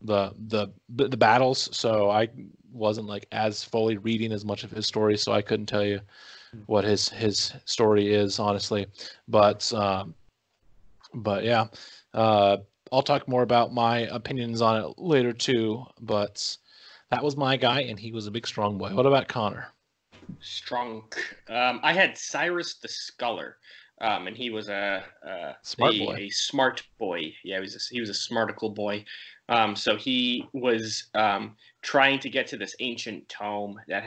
the battles, so I wasn't like as fully reading as much of his story, so I couldn't tell you what his story is, honestly. But yeah. I'll talk more about my opinions on it later too, but that was my guy, and he was a big strong boy. What about Connor? Strong. I had Cyrus the Sculler, and he was a smart boy. Yeah, he was a smarticle boy. So he was trying to get to this ancient tome that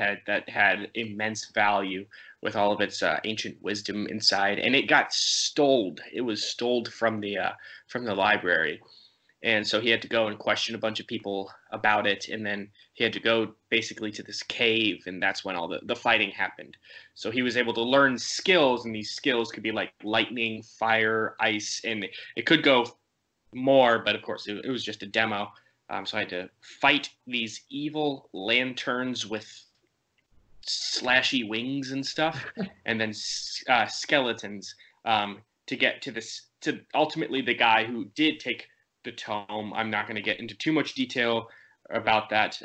had immense value with all of its ancient wisdom inside, and it got stoled. It was stoled from the library, And so he had to go and question a bunch of people about it. And then he had to go basically to this cave. And that's when all the fighting happened. So he was able to learn skills. And these skills could be like lightning, fire, ice. And it could go more. But of course, it was just a demo. So I had to fight these evil lanterns with slashy wings and stuff. And then skeletons to get to ultimately the guy who did take the tome. I'm not going to get into too much detail about that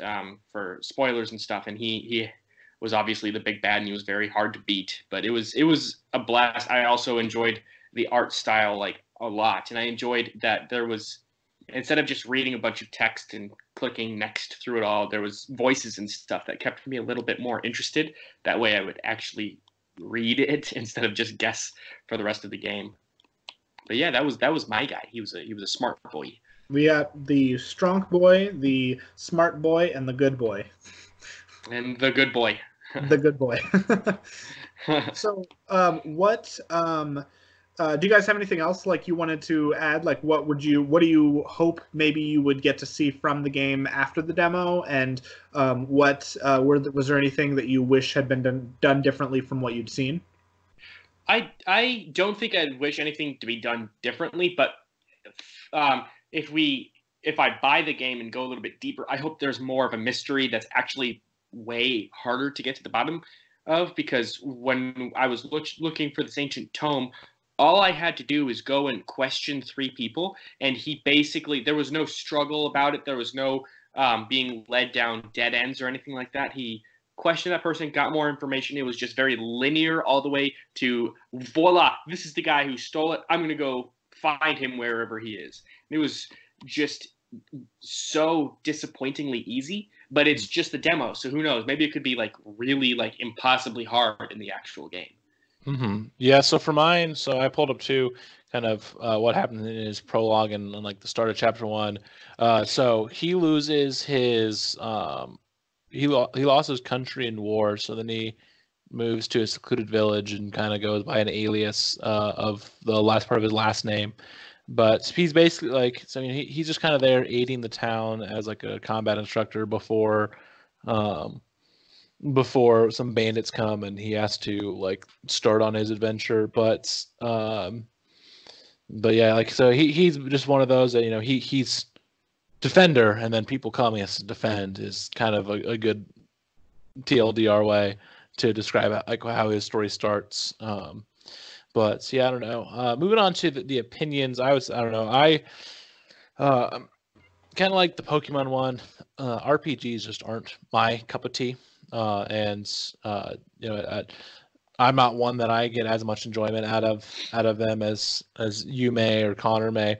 for spoilers and stuff. And he was obviously the big bad, and he was very hard to beat. But it was a blast. I also enjoyed the art style like a lot, and I enjoyed that there was, instead of just reading a bunch of text and clicking next through it all, there was voices and stuff that kept me a little bit more interested. That way, I would actually read it instead of just guess for the rest of the game. But yeah, that was my guy. He was a smart boy. We got the strong boy, the smart boy, and the good boy. And the good boy. The good boy. So, what do you guys have anything else like you wanted to add? Like, what do you hope maybe you would get to see from the game after the demo? And was there anything that you wish had been done differently from what you'd seen? I don't think I'd wish anything to be done differently, but if I buy the game and go a little bit deeper, I hope there's more of a mystery that's actually way harder to get to the bottom of, because when I was looking for this ancient tome, all I had to do was go and question 3 people, and there was no struggle about it. There was no being led down dead ends or anything like that. He questioned that person, got more information. It was just very linear all the way to, voila, this is the guy who stole it. I'm going to go find him wherever he is. It was just so disappointingly easy, but it's just the demo. So who knows? Maybe it could be like really like impossibly hard in the actual game. Mm-hmm. Yeah. So for mine, I pulled up too, kind of what happened in his prologue and like the start of chapter 1. So he loses his he lost his country in war, so then he moves to a secluded village and kind of goes by an alias of the last part of his last name. But he's basically like, so I mean, he's just kind of there aiding the town as like a combat instructor before some bandits come and he has to like start on his adventure. But yeah, like, so he's just one of those that, you know, he's defender, and then people come, he has to defend, is kind of a good TLDR way to describe like how his story starts. But yeah, I don't know. Moving on to the opinions, I don't know. I kind of like the Pokemon one. RPGs just aren't my cup of tea, and you know, I'm not one that I get as much enjoyment out of them as you may or Connor may.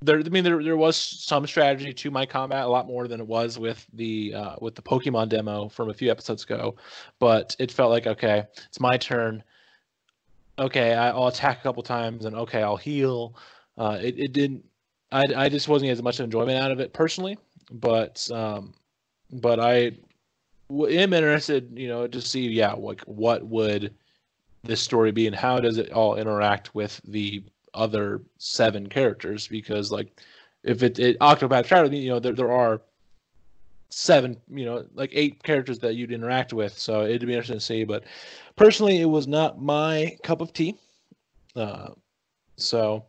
There was some strategy to my combat, a lot more than it was with the Pokemon demo from a few episodes ago. But it felt like, okay, it's my turn. Okay, I'll attack a couple times, and okay, I'll heal. It didn't. I just wasn't as much enjoyment out of it personally. But I am interested, you know, to see, yeah, like what would this story be, and how does it all interact with the other 7 characters? Because like, if it Octopath Traveler, you know, there are 7, you know, like 8 characters that you'd interact with, so it'd be interesting to see. But personally, it was not my cup of tea. So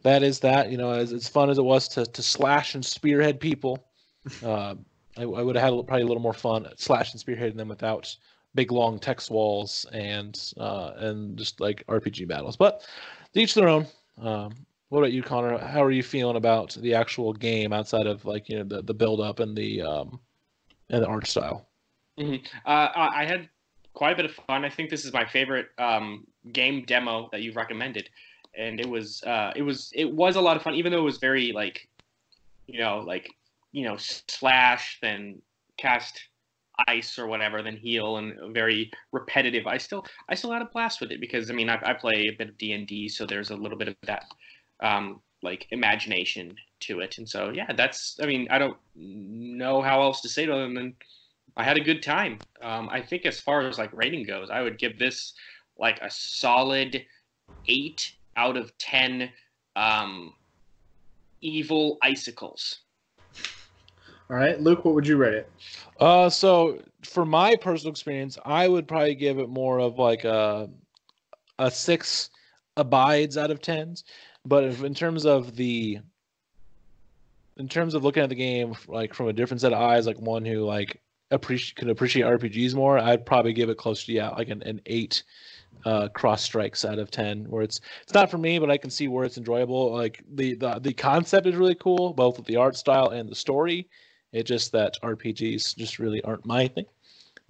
that is that. You know, as fun as it was to slash and spearhead people, I would have had probably a little more fun slash and spearheading them without big long text walls and just like RPG battles. But each their own. What about you, Connor? How are you feeling about the actual game outside of like, you know, the build up and the art style? Mm-hmm. I had quite a bit of fun. I think this is my favorite game demo that you've recommended, and it was a lot of fun, even though it was very like, slash, then cast ice or whatever, then heal, and very repetitive. I still had a blast with it, because I mean, I play a bit of D&D, so there's a little bit of that like imagination to it. And so yeah, I mean, I don't know how else to say it other than I had a good time. I think as far as like rating goes, I would give this like a solid 8 out of 10 evil icicles. All right, Luke, what would you rate it? So for my personal experience, I would probably give it more of like a 6 abides out of 10s. But in terms of looking at the game like from a different set of eyes, like one who like can appreciate RPGs more, I'd probably give it close to like an 8 cross strikes out of 10, where it's not for me, but I can see where it's enjoyable. Like the concept is really cool, both with the art style and the story. It's just that RPGs just really aren't my thing.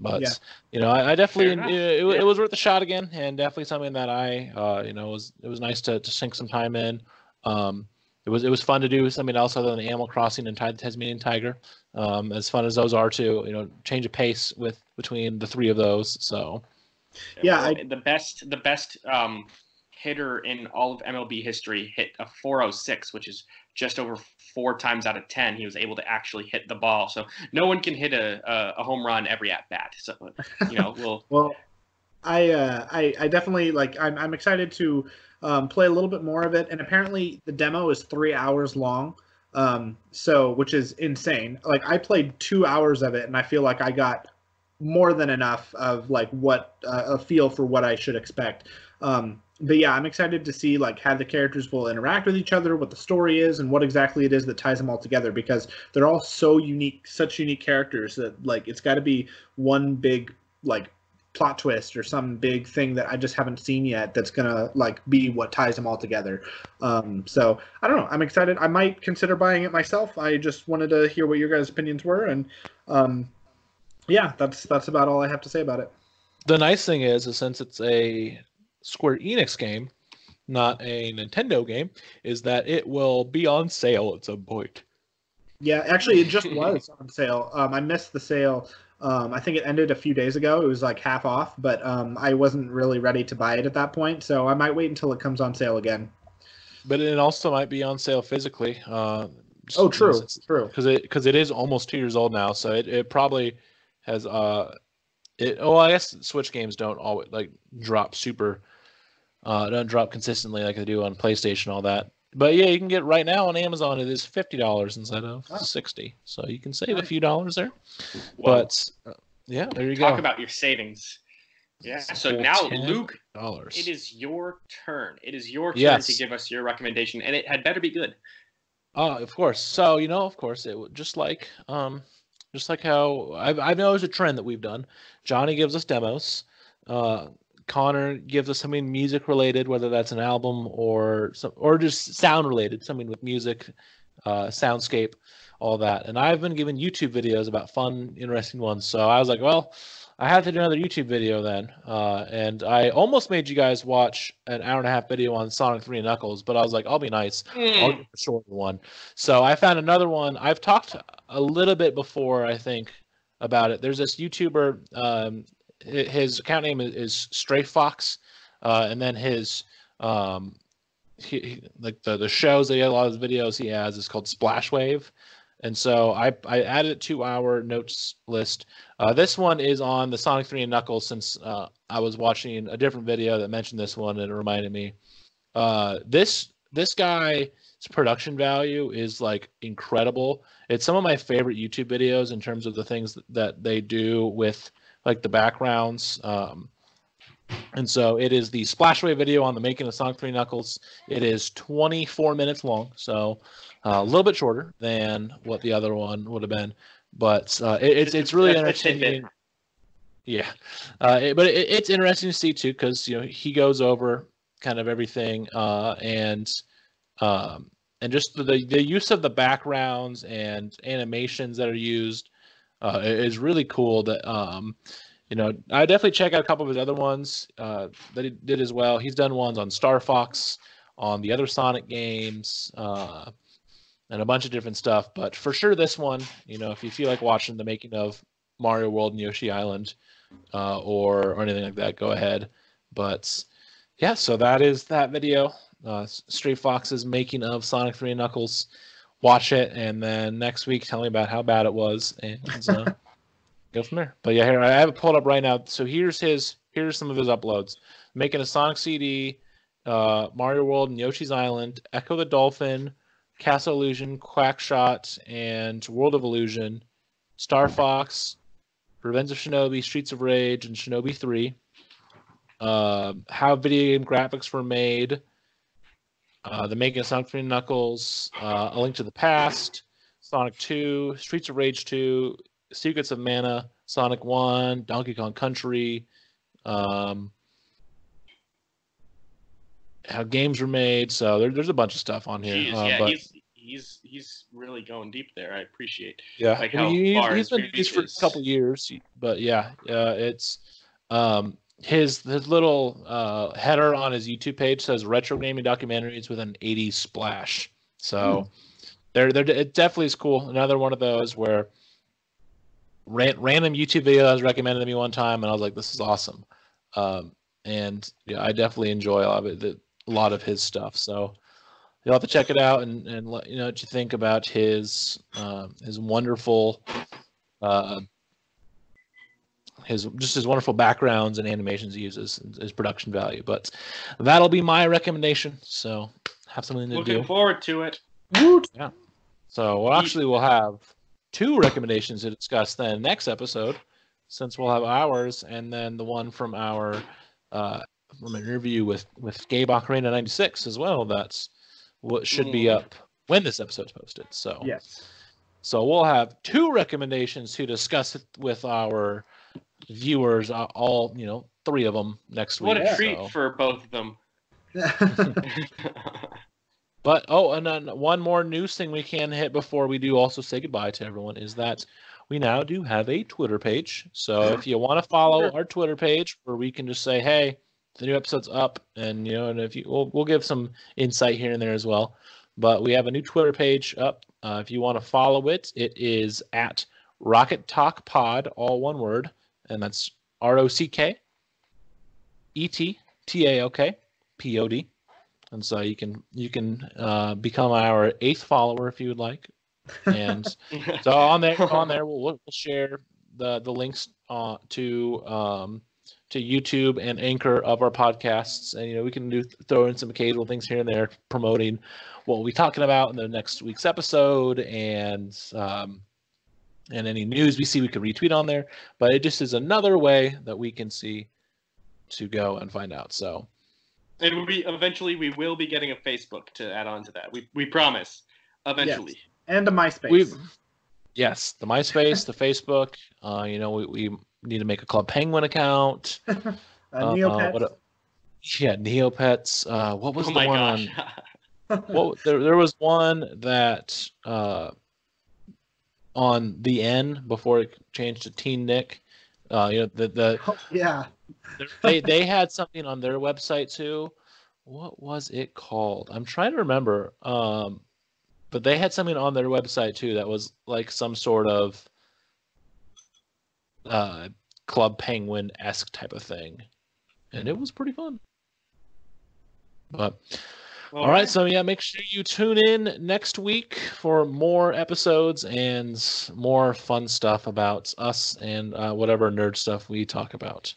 But Yeah. I definitely it was worth a shot again, and definitely something that I it was nice to sink some time in. It was fun to do something else other than Animal Crossing and Tasmanian Tiger. As fun as those are to change of pace between the three of those. So yeah, the best hitter in all of MLB history hit a 406, which is just over 4 times out of 10 he was able to actually hit the ball. So no one can hit a home run every at bat. So we'll well, I definitely I'm excited to play a little bit more of it, and apparently the demo is 3 hours long, so which is insane. Like I played 2 hours of it, and I feel like I got more than enough of like what a feel for what I should expect. But yeah, I'm excited to see like how the characters will interact with each other, what the story is, and what exactly it is that ties them all together, because they're all so unique, such unique characters that like it's got to be one big like plot twist or some big thing that I just haven't seen yet that's gonna like be what ties them all together. So I don't know. I'm excited. I might consider buying it myself. I just wanted to hear what your guys' opinions were, and yeah, that's about all I have to say about it. The nice thing is since it's a Square Enix game, not a Nintendo game, is that it will be on sale at some point. Yeah, actually, it just was on sale. I missed the sale. I think it ended a few days ago. It was like half off, but I wasn't really ready to buy it at that point, so I might wait until it comes on sale again. But it also might be on sale physically. True. Because it is almost 2 years old now, so it probably has I guess Switch games don't always like drop don't drop consistently like they do on PlayStation, all that. But yeah, you can get right now on Amazon. It is $50 instead of $60, so you can save a few dollars there. Whoa. But yeah, there you go. Talk about your savings. Yeah. So now, Luke, it is your turn. It is your turn to give us your recommendation, and it had better be good. Of course. So of course, it just like how I've noticed a trend that we've done. Johnny gives us demos. Connor gives us something music related, whether that's an album or just sound related, something with music, soundscape, all that. And I've been giving YouTube videos about fun, interesting ones. So I was like, well, I have to do another YouTube video then. And I almost made you guys watch an 1.5-hour video on Sonic 3 and Knuckles, but I was like, I'll be nice. I'll do a shorter one. So I found another one. I've talked a little bit before, I think, about it. There's this YouTuber, his account name is Stray Fox, and then his like the shows that he had, a lot of his videos he has is called Splash Wave, and so I added it to our notes list. This one is on the Sonic 3 and Knuckles, since I was watching a different video that mentioned this one and it reminded me. This guy's production value is like incredible. It's some of my favorite YouTube videos in terms of the things that they do with like the backgrounds. And so it is the Splashway video on the making of Sonic 3 Knuckles. It is 24 minutes long, so a little bit shorter than what the other one would have been, but it's really entertaining. Yeah, but it's interesting to see too, because he goes over kind of everything, and just the use of the backgrounds and animations that are used is really cool. That I definitely check out a couple of his other ones that he did as well. He's done ones on Star Fox, on the other Sonic games, and a bunch of different stuff. But for sure, this one, if you feel like watching the making of Mario World and Yoshi Island, or anything like that, go ahead. But yeah, so that is that video. Stray Fox's making of Sonic 3 and Knuckles. Watch it, and then next week tell me about how bad it was, and go from there. But yeah, here I have it pulled up right now. So here's some of his uploads: making a Sonic CD, Mario World and Yoshi's Island, Echo the Dolphin, Castle Illusion, Quackshot, and World of Illusion, Star Fox, Revenge of Shinobi, Streets of Rage, and Shinobi 3. How video game graphics were made, the making of Sonic 3 and Knuckles, A Link to the Past, Sonic 2, Streets of Rage 2, Secrets of Mana, Sonic 1, Donkey Kong Country, how games were made. So there's a bunch of stuff on here. He's really going deep there. I appreciate. Yeah, like how far he's been used for a couple years, but yeah, it's his little header on his YouTube page says retro gaming documentaries with an 80s splash. So it definitely is cool. Another one of those where random YouTube video was recommended to me one time, and I was like, this is awesome. And yeah, I definitely enjoy a lot of his stuff. So you'll have to check it out and let you know what you think about his wonderful his wonderful backgrounds and animations he uses, his production value. But that'll be my recommendation. So have something to do. Looking forward to it. Yeah. So we'll have 2 recommendations to discuss then next episode, since we'll have ours and then the one from our from an interview with Gabe Ocarina 96 as well. That's what should be up when this episode's posted. So yes. So we'll have 2 recommendations to discuss it with our viewers, all 3 of them next week. What a treat for both of them. But and then one more news thing we can hit before we do also say goodbye to everyone is that we now do have a Twitter page. So if you want to follow our Twitter page, where we can just say, hey, the new episode's up, and and if we'll give some insight here and there as well. But we have a new Twitter page up. If you want to follow it, it is at Rocket Talk Pod, all one word, and that's ROCKETTALK And so you can become our 8th follower if you would like. And so on there we'll share the links to YouTube and Anchor of our podcasts, and we can throw in some occasional things here and there promoting what we'll be talking about in the next week's episode, and any news we see we can retweet on there. But it just is another way that we can see to go and find out. So. And we will be getting a Facebook to add on to that. We promise. Eventually. Yes. And a MySpace. Yes, the MySpace, the Facebook. We need to make a Club Penguin account. Neopets. Neopets. What was the one gosh. on? There was one that on the N before it changed to Teen Nick. They had something on their website too. What was it called? I'm trying to remember. But they had something on their website too that was like some sort of Club Penguin-esque type of thing, and it was pretty fun. But all right, so yeah, make sure you tune in next week for more episodes and more fun stuff about us and whatever nerd stuff we talk about.